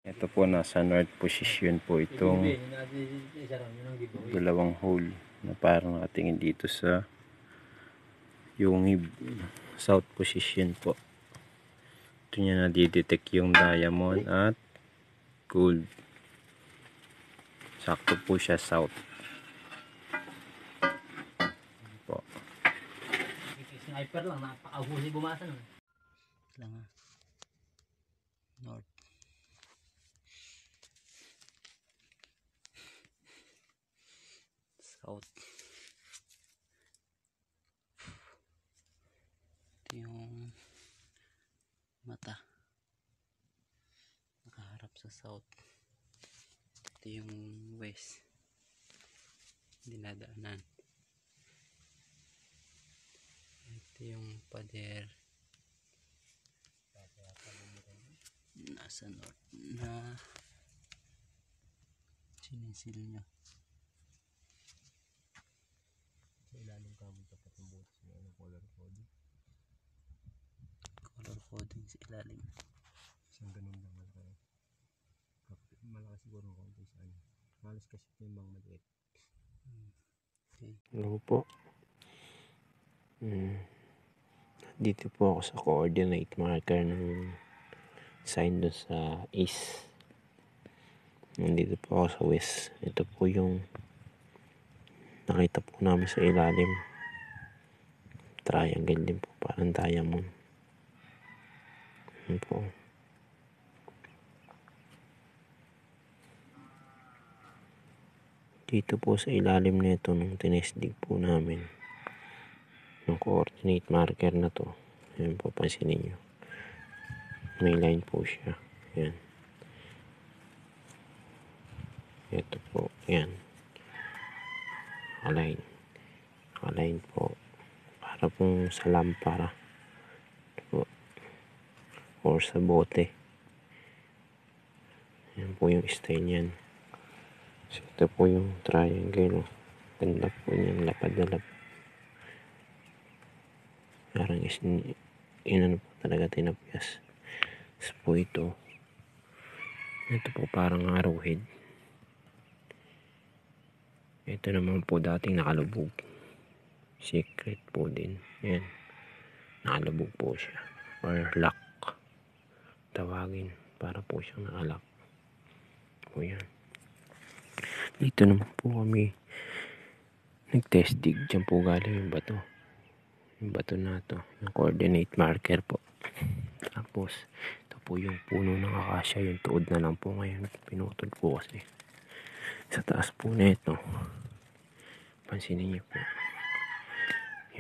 Ito po, nasa north position po itong dalawang hole na parang nakatingin dito sa Yungib. South position po. Ito niya nadidetect yung diamond at gold. Sakto po siya south. Po. Sniper lang, napakahuli bumasa nun. Lang ha. North. South. Ito yung mata. Nakaharap sa south. Ito yung west. Dinadaanan. Ito yung pader. Nasa north na sinisil niya. Sa ilalim ka mo tapat ng butas niya ng color coding. Color coding sa ilalim. Isang ganun lang malaki. Malaki siguro ng konti sa ano. Malas kasi ito yung mga maliit. Okay. Hello po. Dito po ako sa coordinate marker ng sign doon sa east. Nandito po ako sa west. Ito po yung nakita po namin sa ilalim. Triangle din po, parang diamond. Yan po. Dito po sa ilalim nito nung tinestig po namin ng coordinate marker na to. Ayan po, pansinin nyo. May line po siya. Ayan. Ito po. Ayan. Align. Align po. Para pong sa lampara. Ito po. Or sa bote. Ayan po yung style yan. So, ito po yung triangle. Ganda po niyan. Lapad na lapad. Parang inano po talaga tinapyas. So po ito. Ito po parang arrowhead. Ito naman po dating nakalubog. Secret po din. Yan. Nakalubog po siya. Or lock. Tawagin. Para po siyang nakalock. Po yan. Dito naman po kami nag-test dig. Diyan po galing yung bato. Yung bato na to. Yung coordinate marker po. Tapos ito po yung puno ng akasya. Yung tuod na lang po ngayon. Pinutol po kasi. Sa taas po na ito. Pansinin niyo po.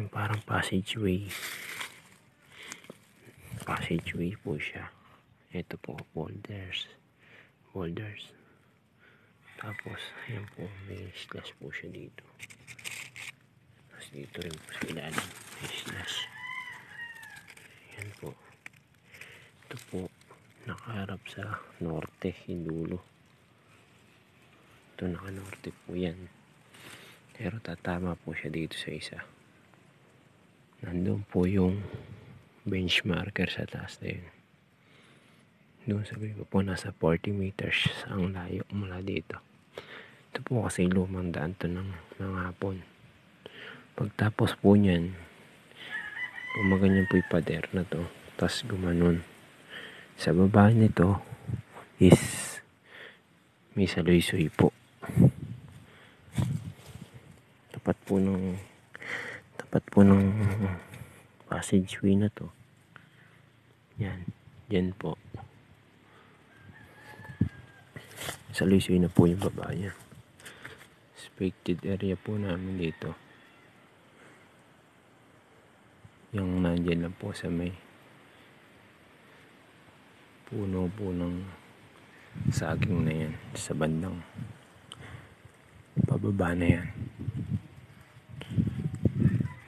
Yung parang passageway. Passageway po siya. Ito po, boulders. Boulders. Tapos, ayan po, may slash po siya dito. Tapos dito rin po sa ilalim. May slash. Ayan po. Ito po, nakaharap sa norte, hindulo. Ito naka-norte po yan. Pero tatama po siya dito sa isa. Nandun po yung bench marker sa taas na yun. Doon sabi ko po nasa 40 meters ang layo mula dito. Ito po kasi lumang daan to ng hapon. Pagtapos po niyan, gumaganyan po yung pader na to. Tapos gumanon. Sa baba nito is may saloy-soy po. Tapat po ng passageway na to. Yan. Yan po. Saloy-soy na po yung baba niya. Expected area po namin dito. Yung nandyan lang po sa may puno po ng saging na yan. Sa bandang pababa na yan.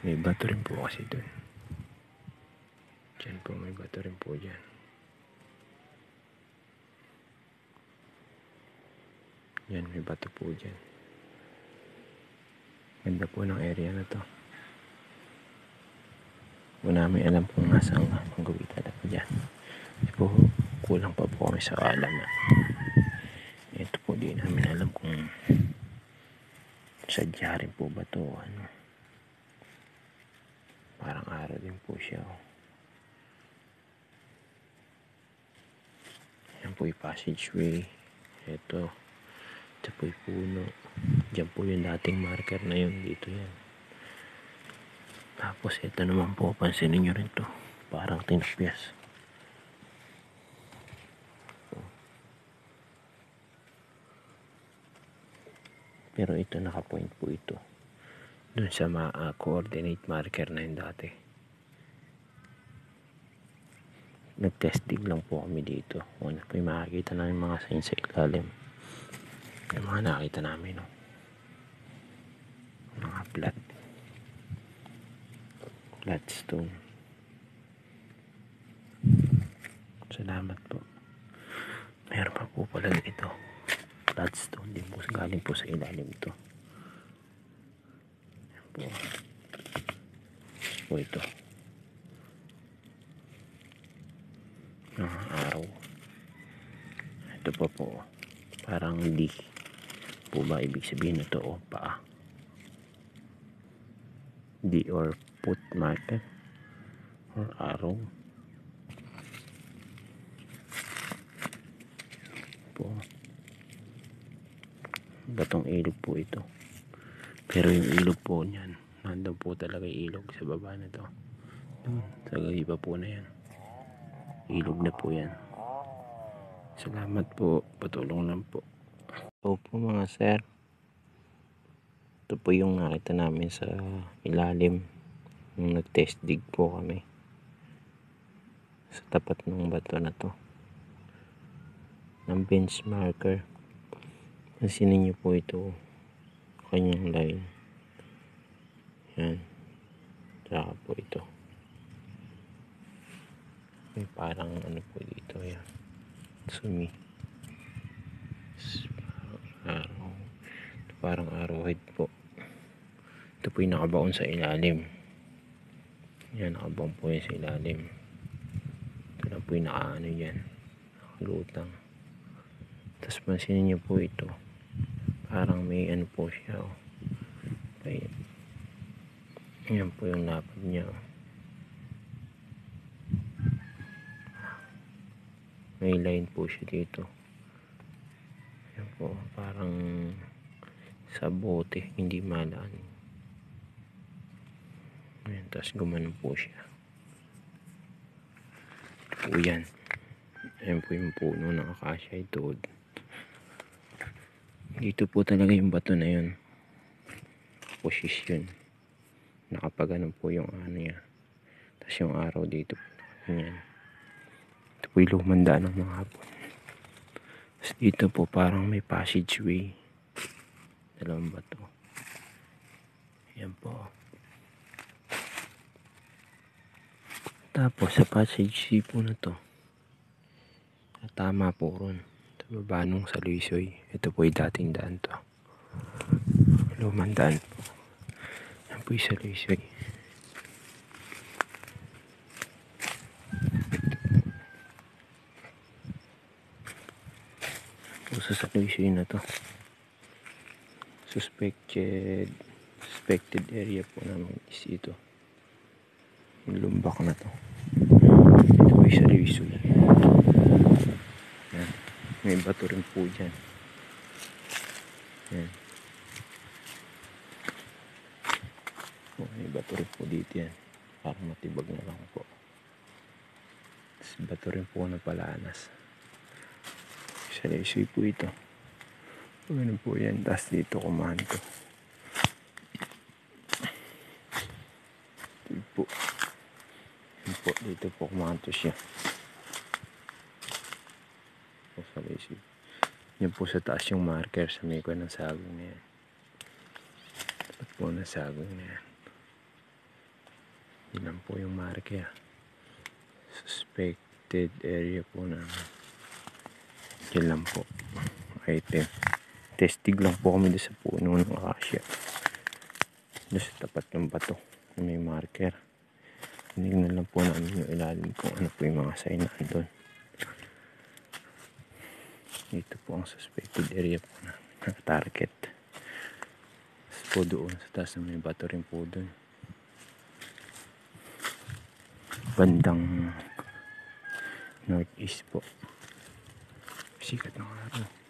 May bato rin po kasi dun. Diyan po, may bato rin po dyan. Yan, may bato po dyan. Ganda po ng area na to. Wala namin alam kung nasaan ang gawin talaga dyan. Kasi po, kulang pa po kami sa kaalaman. Hindi namin alam kung sadya rin po ba to, ano. Parang araw din po siya, oh. Yan po yung passageway. Ito po yung puno. Diyan po yung dating marker na yun. Dito yan. Tapos ito naman po, pansinin nyo rin to. Parang tinapyas. Pero ito, nakapoint po ito dun sa coordinate marker na yun dati. Nag-testing lang po kami dito. Kung ano po yung makakita namin mga signs sa ilalim. Yung mga nakita namin, no? Mga flatstone. Salamat po. Meron pa po pala dito. Flatstone din po. Galing po sa ilalim ito. Yan po. Po ito. Araw. Ito pa po. Parang D. Po ba ibig sabihin ito o paa? D or foot marker or arrow po. Batong ilog po ito. Pero yung ilog po niyan, nandun po talaga yung ilog sa baba na to. Sa iba po na yan. Ilog na po yan. Salamat po. Patulong lang po. Ito po mga sir. Ito po yung nakita namin sa ilalim. Nung nag-test dig po kami. Sa tapat ng bato na to. Ng bench marker. Pansinin niyo po ito. Kanyang line. Yan. Saka po ito. May parang ano po dito. Yan. Sumi. Parang arrowhead po. Ito po yung nakabaon sa ilalim. Yan, nakabaon po yan sa ilalim. Ito na po yung nakaano yan. Nakalutang. Tapos pansinin niyo po ito. Parang may ano po siya, oh. Yan po yung lapad niya, oh. May line po siya dito. Yan po, parang sa bote, hindi malaan. Ayan, tapos gumanon po siya. Po yan. Ayan po yung puno ng acacia ito. Dito po talaga yung bato na yun. Posisyon. Nakapagano po yung ano niya. Tapos yung araw dito. Yan. Ito po yung lumandaan ng mga hapon. Tapos dito po parang may passageway. Dalawang bato. Yan po. Tapos sa passageway po na to. Tama po ron. Sa baba nung sa Luisoy. Ito po yung dating daan to. Lumang daan po. Yan po yung sa Luisoy. Sa Luisoy na to. Suspected area po namin is ito. Yung lumbak na to. Ito po yung sa Luisoy. Yan. May bato rin po dyan. Yan. May bato rin po dito yan. Parang matibag na lang po. Tapos bato rin po na palanas. Sa Luisoy po ito. Ano po yan. Tapos dito kumanto. Ito po. Yan po. Dito po kumanto siya. Sa Luisoy. Yan po sa taas yung marker sa may ko ng sagong na yan. Tapat po ng sagong na yan. Yan po yung marker. Suspected area po na yan lang po. Item. Testig lang po kami doon sa puno ng acacia. Doon sa tapat ng bato. May marker. Tinignan lang po namin yung ilalim kung ano po yung mga sign na doon. Dito po ang suspected area po na target. Tapos po doon sa taas na may bato rin po doon. Bandang northeast po. Sikat ng araw.